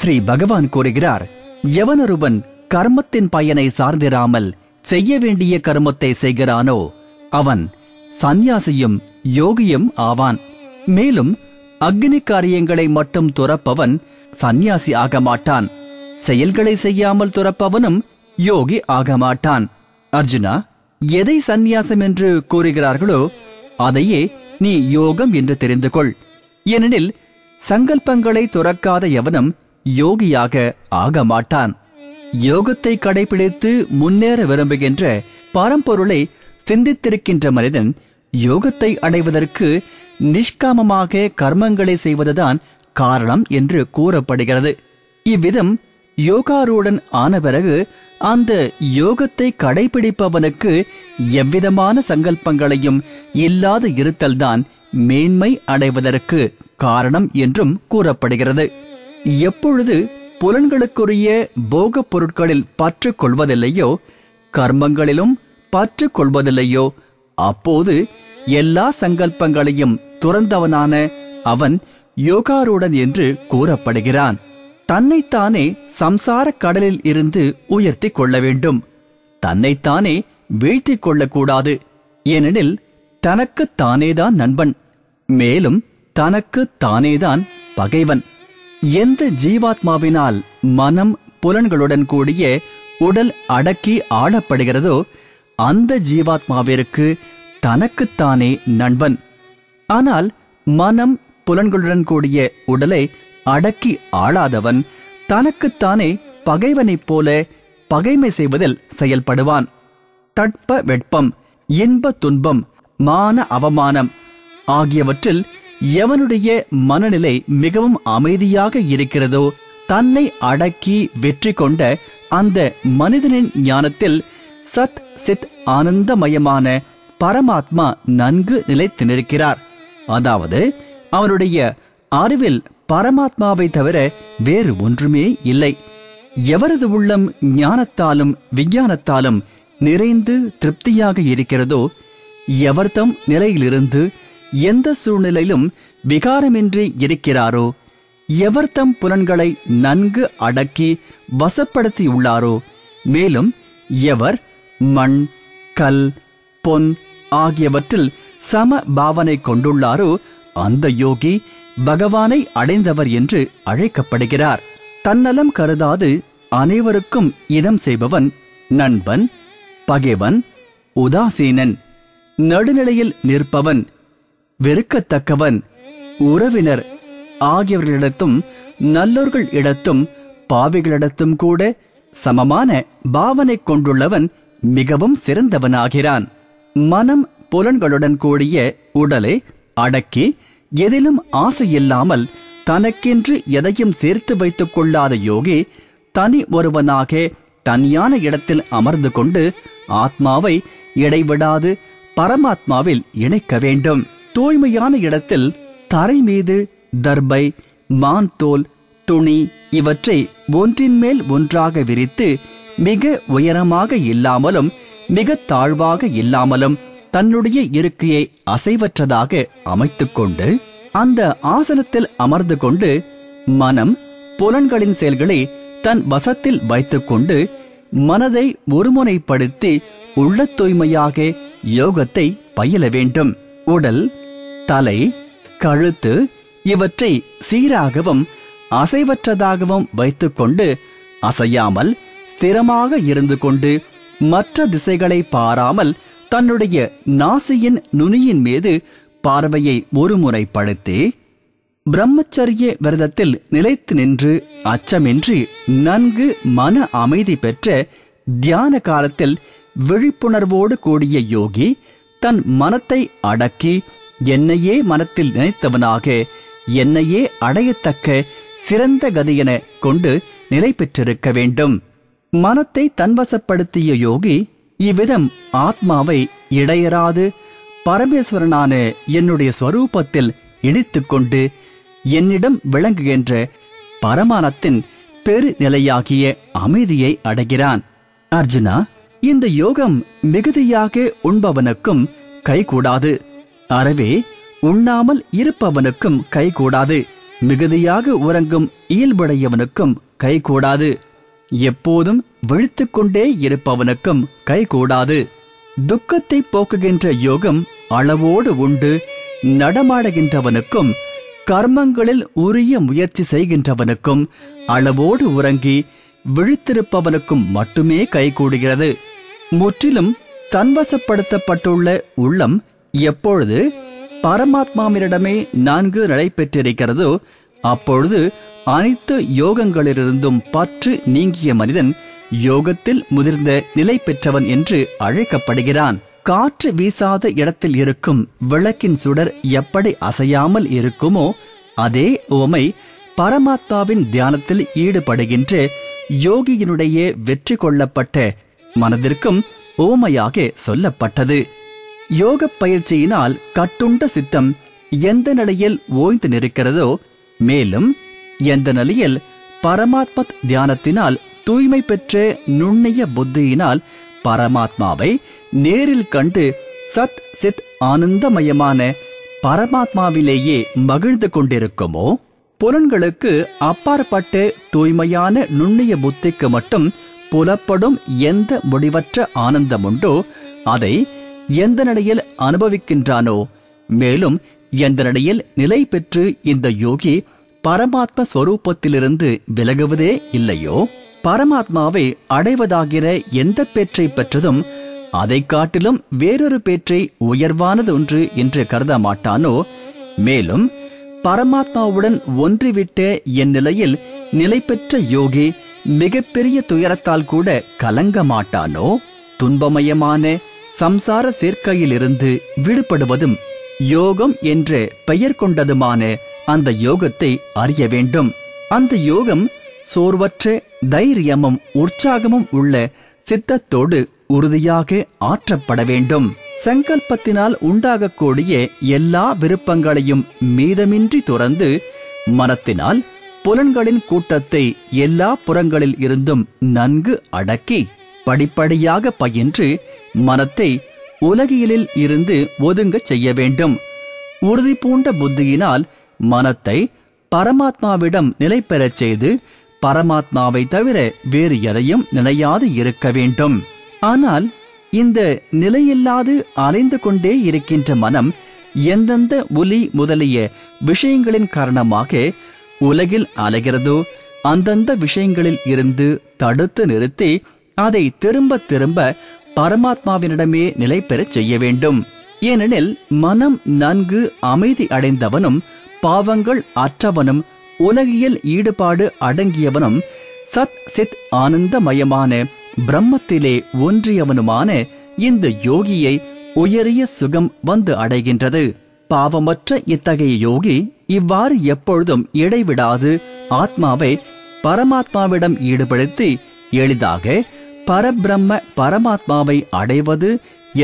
ஸ்ரீ பகவான் கூறுகிறார், எவனொருவன் கர்மத்தின் பயனை சார்ந்திராமல் செய்ய வேண்டிய கர்மத்தை செய்கிறானோ அவன் சந்நியாசியும் யோகியும் ஆவான். மேலும் அக்னி காரியங்களை மட்டும் துறப்பவன் சந்நியாசி ஆக மாட்டான். செயல்களை செய்யாமல் துறப்பவனும் யோகி ஆக மாட்டான். அர்ஜுனா, எதை சந்நியாசம் என்று கூறுகிறார்களோ அதையே நீ யோகம் என்று தெரிந்து கொள். ஏனெனில் சங்கல்பங்களை துறக்காத எவனும் யோகியாக ஆக மாட்டான். யோகத்தை கடைபிடித்து முன்னேற விரும்புகின்ற பரம்பொருளை சிந்தித்திருக்கின்ற மனிதன் யோகத்தை அடைவதற்கு நிஷ்காமமாக கர்மங்களை செய்வதுதான் காரணம் என்று கூறப்படுகிறது. இவ்விதம் யோகாரூடன் ஆன பிறகு அந்த யோகத்தை கடைபிடிப்பவனுக்கு எவ்விதமான சங்கல்பங்களையும் இல்லாது இருத்தல்தான் மேன்மை அடைவதற்கு காரணம் என்றும் கூறப்படுகிறது. எப்பொழுது புலன்களுக்குரிய போகப் பொருட்களில் பற்று கொள்வதில்லையோ, கர்மங்களிலும் பற்று கொள்வதில்லையோ, அப்போது எல்லா சங்கல்பங்களையும் துறந்தவனான அவன் யோகாரூடன் என்று கூறப்படுகிறான். தன்னைத்தானே சம்சார கடலில் இருந்து உயர்த்தி கொள்ள வேண்டும். தன்னைத்தானே வீழ்த்தி கொள்ளக்கூடாது. ஏனெனில் தனக்கு தானேதான் நண்பன், மேலும் தனக்கு தானேதான் பகைவன். எந்த ஜீவாத்மாவினால் மனம் புலன்களுடன் கூடிய உடல் அடக்கி ஆளப்படுகிறதோ அந்த ஜீவாத்மாவிற்கு தனக்குத்தானே நண்பன். ஆனால் மனம் புலன்களுடன் கூடிய உடலை அடக்கி ஆளாதவன் தனக்குத்தானே பகைவனைப் போல பகைமை செய்வதில் செயல்படுவான். தட்ப வெட்பம், இன்ப துன்பம், மான அவமானம் ஆகியவற்றில் எவனுடைய மனநிலை மிகவும் அமைதியாக இருக்கிறதோ, தன்னை அடக்கி வெற்றி கொண்ட அந்த மனிதனின் ஞானத்தில் சத் சித் ஆனந்தமயமான பரமாத்மா நன்கு நிலைத்து நிற்கிறார். அதாவது அவனுடைய அறிவில் பரமாத்மாவை தவிர வேறு ஒன்றுமே இல்லை. எவரது உள்ளம் ஞானத்தாலும் விஞ்ஞானத்தாலும் நிறைந்து திருப்தியாக இருக்கிறதோ, எவர்தம் நிலையிலிருந்து எந்த சூழ்நிலையிலும் விகாரமின்றி இருக்கிறாரோ, எவர்தம் புலன்களை நன்கு அடக்கி வசப்படுத்தியுள்ளாரோ, மேலும் எவர் மண், கல், பொன் ஆகியவற்றில் சம பாவனை கொண்டுள்ளாரோ அந்த யோகி பகவானை அடைந்தவர் என்று அழைக்கப்படுகிறார். தன்னலம் கருதாது அனைவருக்கும் இதம் செய்பவன் நண்பன், பகைவன், உதாசீனன், நடுநிலையில் நிற்பவன், வெறுக்கத்தக்கவன், உறவினர் ஆகியவர்களிடத்தும் நல்லோர்கள் இடத்தும் பாவிகளிடத்தும் கூட சமமான பாவனை கொண்டுள்ளவன் மிகவும் சிறந்தவனாகிறான். மனம் புலன்களுடன் கூடிய உடலை அடக்கி எதிலும் ஆசையில்லாமல் தனக்கென்று எதையும் சேர்த்து வைத்துக் கொள்ளாத யோகி தனி ஒருவனாக தனியான இடத்தில் அமர்ந்து கொண்டு ஆத்மாவை இடைவிடாது பரமாத்மாவில் இணைக்க வேண்டும். தூய்மையான இடத்தில் தரை மீது தர்பை, மான் தோல், துணி இவற்றை ஒன்றின் மேல் ஒன்றாக விரித்து மிக உயரமாக இல்லாமலும் மிக தாழ்வாக இல்லாமலும் தன்னுடைய இருக்கையை அசைவற்றதாக அமைத்துக்கொண்டு அந்த ஆசனத்தில் அமர்ந்து கொண்டு மனம் புலன்களின் செயல்களை தன் வசத்தில் வைத்துக்கொண்டு மனதை ஒருமுனைப்படுத்தி உள்ள தூய்மையாக யோகத்தை பயில வேண்டும். உடல், தலை, கழுத்து இவற்றை சீராகவும் அசைவற்றதாகவும் வைத்துக்கொண்டு அசையாமல் ஸ்திரமாக இருந்து கொண்டு மற்ற திசைகளை பாராமல் தன்னுடைய நாசியின் நுனியின் மீது பார்வையை ஒருமுறைப்படுத்தி பிரம்மச்சரிய விரதத்தில் நிலைத்து நின்று அச்சமின்றி நன்கு மன அமைதி பெற்ற தியான காலத்தில் விழிப்புணர்வோடு கூடிய யோகி தன் மனத்தை அடக்கி என்னையே மனத்தில் நினைத்தவனாக என்னையே அடையத்தக்க சிறந்த கதியென கொண்டு நிலை பெற்றிருக்க வேண்டும். மனத்தை தன்வசப்படுத்திய யோகி இவ்விதம் ஆத்மாவை இடையராது பரமேஸ்வரனான என்னுடைய ஸ்வரூபத்தில் இணைத்துக்கொண்டு என்னிடம் விளங்குகின்ற பரமானத்தின் பெருநிலையாகிய அமைதியை அடைகிறான். அர்ஜுனா, இந்த யோகம் மிகுதியாக உண்பவனுக்கும் கைகூடாது, அறவே உண்ணாமல் இருப்பவனுக்கும் கைகூடாது. மிகுதியாக உறங்கும் இயல்புடையவனுக்கும் கைகூடாது. எப்போதும் விழித்துக் கொண்டே இருப்பவனுக்கும் கைகூடாது. துக்கத்தை போக்குகின்ற யோகம் அளவோடு உண்டு நடமாடுகின்றவனுக்கும், கர்மங்களில் உரிய முயற்சி செய்கின்றவனுக்கும், அளவோடு உறங்கி விழித்திருப்பவனுக்கும் மட்டுமே கைகூடுகிறது. முற்றிலும் தன்வசப்படுத்தப்பட்டுள்ள உள்ளம் எப்பொழுது பரமாத்மாவினிடமே நன்கு நிலை பெற்றிருக்கிறதோ அப்பொழுது அனைத்து யோகங்களிலிருந்தும் பற்று நீங்கிய மனிதன் யோகத்தில் முதிர்ந்த நிலை பெற்றவன் என்று அழைக்கப்படுகிறான். காற்று வீசாத இடத்தில் இருக்கும் விளக்கின் சுடர் எப்படி அசையாமல் இருக்குமோ அதே உவமை பரமாத்மாவின் தியானத்தில் ஈடுபடுகின்ற யோகியினுடைய வெற்றி கொள்ளப்பட்ட மனதிற்கும் உவமையாக சொல்லப்பட்டது. யோக பயிற்சியினால் கட்டுண்ட சித்தம் எந்த நிலையில் ஓய்ந்து நிற்கிறதோ, மேலும் எந்த நிலையில் பரமாத்ம தியானத்தினால் தூய்மை பெற்ற நுண்ணிய புத்தியினால் பரமாத்மாவை நேரில் கண்டு சத் சித் ஆனந்தமயமான பரமாத்மாவிலேயே மகிழ்ந்து கொண்டிருக்குமோ, புலன்களுக்கு அப்பாற்பட்ட தூய்மையான நுண்ணிய புத்திக்கு மட்டும் புலப்படும் எந்த முடிவற்ற ஆனந்தமுண்டோ அதை எந்த நிலையில் அனுபவிக்கின்றானோ, மேலும் எந்த நிலையில் நிலை பெற்று இந்த யோகி பரமாத்ம ஸ்வரூபத்திலிருந்து விலகுவதே இல்லையோ, பரமாத்மாவை அடைவதாகிற எந்த பேற்றை பெற்றதும் அதை காட்டிலும் வேறொரு பேற்றை உயர்வானது ஒன்று என்று கருத மாட்டானோ, மேலும் பரமாத்மாவுடன் ஒன்றிவிட்ட என் நிலையில் நிலை பெற்ற யோகி மிகப்பெரிய துயரத்தால் கூட கலங்க மாட்டானோ, துன்பமயமான சம்சார சேர்க்கையிலிருந்து விடுபடுவதும் யோகம் என்ற பெயர் கொண்டதுமான அந்த யோகத்தை அறிய வேண்டும். அந்த யோகம் சோர்வற்ற தைரியமும் உற்சாகமும் உள்ள சித்தத்தோடு உறுதியாக ஆற்றப்பட வேண்டும். சங்கல்பத்தினால் உண்டாகக்கூடிய எல்லா விருப்பங்களையும் மீதமின்றி துறந்து மனத்தினால் புலன்களின் கூட்டத்தை எல்லா புறங்களில் இருந்தும் நன்கு அடக்கி படிப்படியாக பயின்று மனத்தை உலகியலில் இருந்து ஒதுங்கச் செய்ய வேண்டும். உறுதி பூண்ட புத்தியினால் மனத்தை பரமாத்மாவிடம் நிலை பெறச் செய்து பரமாத்மாவை தவிர வேறு எதையும் நிலையாது இருக்க வேண்டும். ஆனால் இந்த நிலையில்லாது அலைந்து கொண்டே இருக்கின்ற மனம் எந்தெந்த ஒலி முதலிய விஷயங்களின் காரணமாக உலகில் அலைகிறதோ அந்தந்த விஷயங்களில் இருந்து தடுத்து நிறுத்தி அதை திரும்ப திரும்ப பரமாத்மாவினிடமே நிலை பெறச் செய்ய வேண்டும். ஏனெனில் மனம் நன்கு அமைதி அடைந்தவனும் பாவங்கள் அற்றவனும் உலகியல் ஈடுபாடு அடங்கியவனும் சத் சித் ஆனந்தமயமான பிரம்மத்திலே ஒன்றியவனுமான இந்த யோகியை உயரிய சுகம் வந்து அடைகின்றது. பாவமற்ற இத்தகைய யோகி இவ்வாறு எப்பொழுதும் இடைவிடாது ஆத்மாவை பரமாத்மாவிடம் ஈடுபடுத்தி எளிதாக பரபிரம்ம பரமாத்மாவை அடைவது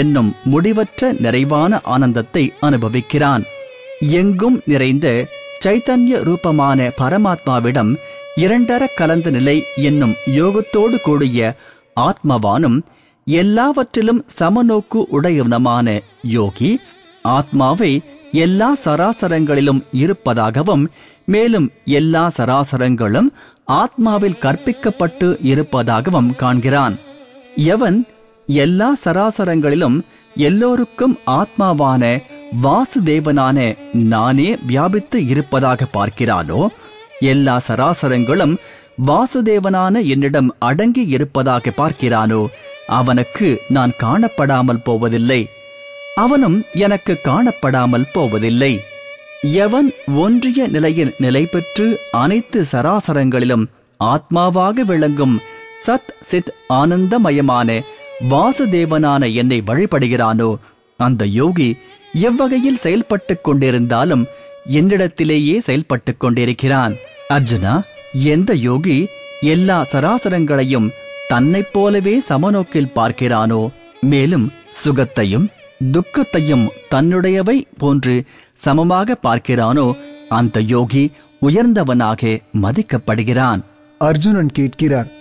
என்னும் முடிவற்ற நிறைவான ஆனந்தத்தை அனுபவிக்கிறான். எங்கும் நிறைந்த சைத்தன்ய ரூபமான பரமாத்மாவிடம் இரண்டர கலந்த நிலை என்னும் யோகத்தோடு கூடிய ஆத்மவானும் எல்லாவற்றிலும் சமநோக்கு உடையவனமான யோகி ஆத்மாவை எல்லா சராசரங்களிலும் இருப்பதாகவும் மேலும் எல்லா சராசரங்களும் ஆத்மாவில் கற்பிக்கப்பட்டு இருப்பதாகவும் காண்கிறான். எவன் எல்லா சராசரங்களிலும் எல்லோருக்கும் ஆத்மாவான வாசுதேவனான நானே வியாபித்து இருப்பதாக பார்க்கிறானோ, எல்லா சராசரங்களும் வாசுதேவனான என்னிடம் அடங்கி இருப்பதாக பார்க்கிறானோ, அவனுக்கு நான் காணப்படாமல் போவதில்லை, அவனும் எனக்கு காணப்படாமல் போவதில்லை. எவன் ஒன்றிய நிலையில் நிலை பெற்று அனைத்து சராசரங்களிலும் ஆத்மாவாக விளங்கும் சத் சித் ஆனந்தமயமான வாசுதேவனான என்னை வழிபடுகிறானோ, அந்த யோகி எவ்வகையில் செயல்பட்டுக் கொண்டிருந்தாலும் என்னிடத்திலேயே செயல்பட்டுக் கொண்டிருக்கிறான். அர்ஜுனா, எந்த யோகி எல்லா சராசரங்களையும் தன்னைப் போலவே சமநோக்கில் பார்க்கிறானோ, மேலும் சுகத்தையும் துக்கத்தையும் தன்னுடையவை போன்று சமமாக பார்க்கிறானோ, அந்த யோகி உயர்ந்தவனாக மதிக்கப்படுகிறான். அர்ஜுனன் கேட்கிறார்,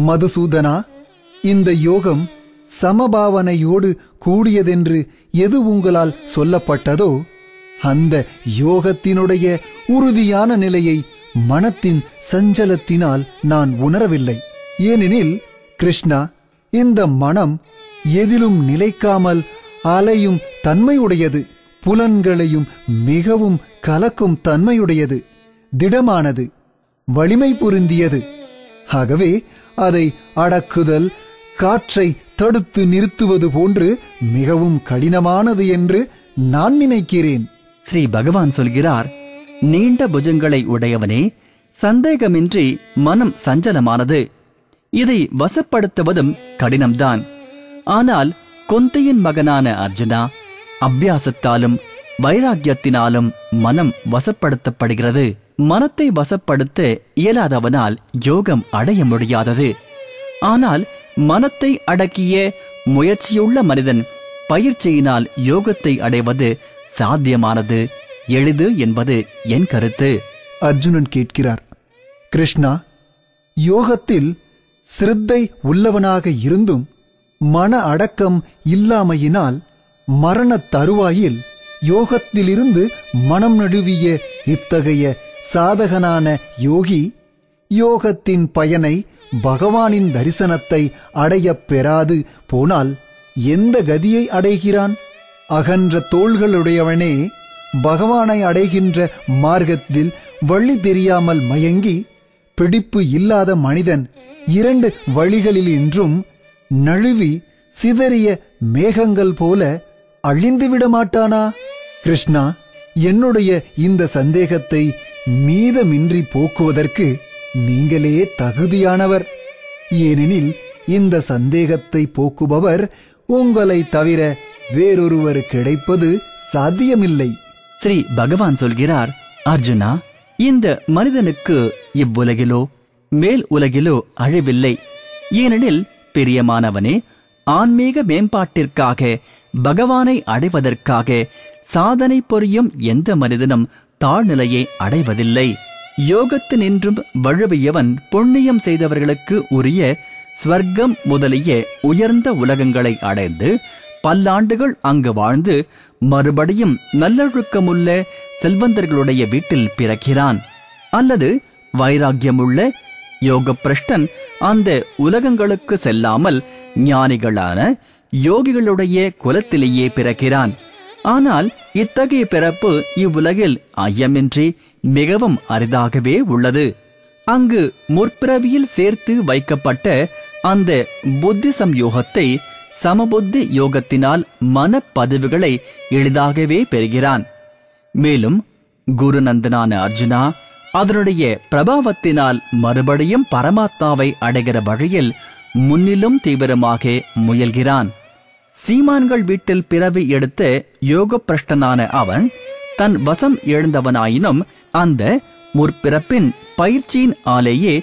மதுசூதனா, இந்த யோகம் சமபாவனையோடு கூடியதென்று எது உங்களால் சொல்லப்பட்டதோ அந்த யோகத்தினுடைய உறுதியான நிலையை மனத்தின் சஞ்சலத்தினால் நான் உணரவில்லை. ஏனெனில் கிருஷ்ணா, இந்த மனம் எதிலும் நிலைக்காமல் அலையும் தன்மையுடையது, புலன்களையும் மிகவும் கலக்கும் தன்மையுடையது, திடமானது, வலிமை பொருந்தியது. ஆகவே அதை அடக்குதல் காற்றை தடுத்து நிறுத்துவது போன்று மிகவும் கடினமானது என்று நான் நினைக்கிறேன். ஸ்ரீ பகவான் சொல்கிறார், நீண்ட புஜங்களை உடையவனே, சந்தேகமின்றி மனம் சஞ்சலமானது. இதை வசப்படுத்துவதும் கடினம்தான். ஆனால் கொந்தையின் மகனான அர்ஜுனா, அபியாசத்தாலும் வைராக்கியத்தினாலும் மனம் வசப்படுத்தப்படுகிறது. மனத்தை வசப்படுத்த இயலாதவனால் யோகம் அடைய முடியாதது. ஆனால் மனத்தை அடக்கிய முயற்சியுள்ள மனிதன் பயிற்சியினால் யோகத்தை அடைவது சாத்தியமானது, எளிது என்பது என் கருத்து. அர்ஜுனன் கேட்கிறார், கிருஷ்ணா, யோகத்தில் சிரத்தை உள்ளவனாக இருந்தும் மன அடக்கம் இல்லாமையினால் மரண தருவாயில் யோகத்திலிருந்து மனம் நழுவிய இத்தகைய சாதகனான யோகி யோகத்தின் பயனை, பகவானின் தரிசனத்தை அடையப் பெறாது போனால் எந்த கதியை அடைகிறான்? அகன்ற தோள்களுடையவனே, பகவானை அடைகின்ற மார்க்கத்தில் வழி தெரியாமல் மயங்கி பிடிப்பு இல்லாத மனிதன் 2 வழிகளினின்றும் நழுவி சிதறிய மேகங்கள் போல அழிந்துவிட மாட்டானா? கிருஷ்ணா, என்னுடைய இந்த சந்தேகத்தை மீதமின்றி போக்குவதற்கு நீங்களே தகுதியானவர். ஏனெனில் இந்த சந்தேகத்தை போக்குபவர் உங்களை தவிர வேறொருவர் கிடைப்பது சாத்தியமில்லை. ஸ்ரீ பகவான் சொல்கிறார், அர்ஜுனா, இந்த மனிதனுக்கு இவ்வுலகிலோ மேல் உலகிலோ அழிவில்லை. ஏனெனில் பிரியமானவனே, ஆன்மீக மேம்பாட்டிற்காக, பகவானை அடைவதற்காக சாதனை புரியும் எந்த மனிதனும் தாழ்நிலையை அடைவதில்லை. யோகத்தினின்றும் வழுவியவன் புண்ணியம் செய்தவர்களுக்கு உரிய ஸ்வர்க்கம் முதலிய உயர்ந்த உலகங்களை அடைந்து பல்லாண்டுகள் அங்கு வாழ்ந்து மறுபடியும் நல்லொழுக்கமுள்ள செல்வந்தர்களுடைய வீட்டில் பிறக்கிறான். அல்லது வைராக்கியமுள்ள யோகப்பிரஷ்டன் அந்த உலகங்களுக்கு செல்லாமல் ஞானிகளான யோகிகளுடைய குலத்திலேயே பிறக்கிறான். ஆனால் இத்தகைய பிறப்பு இவ்வுலகில் ஐயமின்றி மிகவும் அரிதாகவே உள்ளது. அங்கு முற்பிறவியில் சேர்த்து வைக்கப்பட்ட அந்த புத்தி சம்யோகத்தை சமபுத்தி யோகத்தினால் மனப்பதிவுகளை எளிதாகவே பெறுகிறான். மேலும் குருநந்தனான அர்ஜுனா அதனுடைய பிரபாவத்தினால் மறுபடியும் பரமாத்மாவை அடைகிற வழியில் முன்னிலும் தீவிரமாக முயல்கிறான். சீமான்கள் வீட்டில் பிறவி எடுத்த யோக பிரஷ்டனான அவன் தன் வசம் எழுந்தவனாயினும் அந்த முற்பிறப்பின் பயிற்சியின் ஆலேயே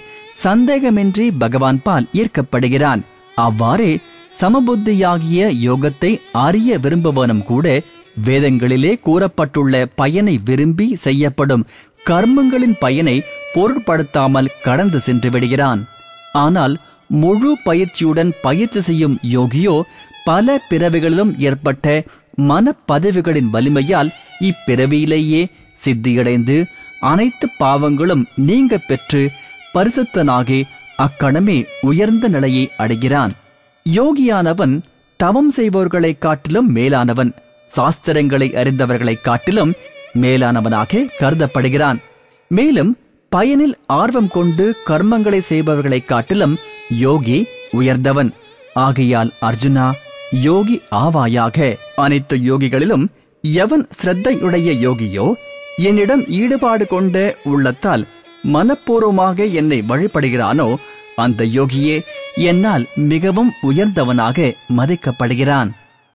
சந்தேகமின்றி பகவான் பால் ஈர்க்கப்படுகிறான். அவ்வாறே சமபுத்தியாகிய யோகத்தை அறிய விரும்புவனும் கூட வேதங்களிலே கூறப்பட்டுள்ள பயனை விரும்பி செய்யப்படும் கர்மங்களின் பயனை பொருட்படுத்தாமல் கடந்து சென்று விடுகிறான். ஆனால் முழு பயிற்சியுடன் பயிற்சி செய்யும் யோகியோ பல பிறவிகளிலும் ஏற்பட்ட மனப்பதிவுகளின் வலிமையால் இப்பிறவியிலேயே சித்தியடைந்து அனைத்து பாவங்களும் நீங்க பெற்று பரிசுத்தனாகி அக்கணமே உயர்ந்த நிலையை அடைகிறான். யோகியானவன் தவம் செய்பவர்களைக் காட்டிலும் மேலானவன், சாஸ்திரங்களை அறிந்தவர்களைக் காட்டிலும் மேலானவனாக கருதப்படுகிறான். மேலும் பயனில் ஆர்வம் கொண்டு கர்மங்களை செய்பவர்களைக் காட்டிலும் யோகி உயர்ந்தவன். ஆகையால் அர்ஜுனா, யோகி ஆவாயாக. அனைத்து யோகிகளிலும் எவன் ஸ்ரத்தையுடைய யோகியோ, என்னிடம் ஈடுபாடு கொண்ட உள்ளத்தால் மனப்பூர்வமாக என்னை வழிபடுகிறானோ, அந்த யோகியே என்னால் மிகவும் உயர்ந்தவனாக மதிக்கப்படுகிறான்.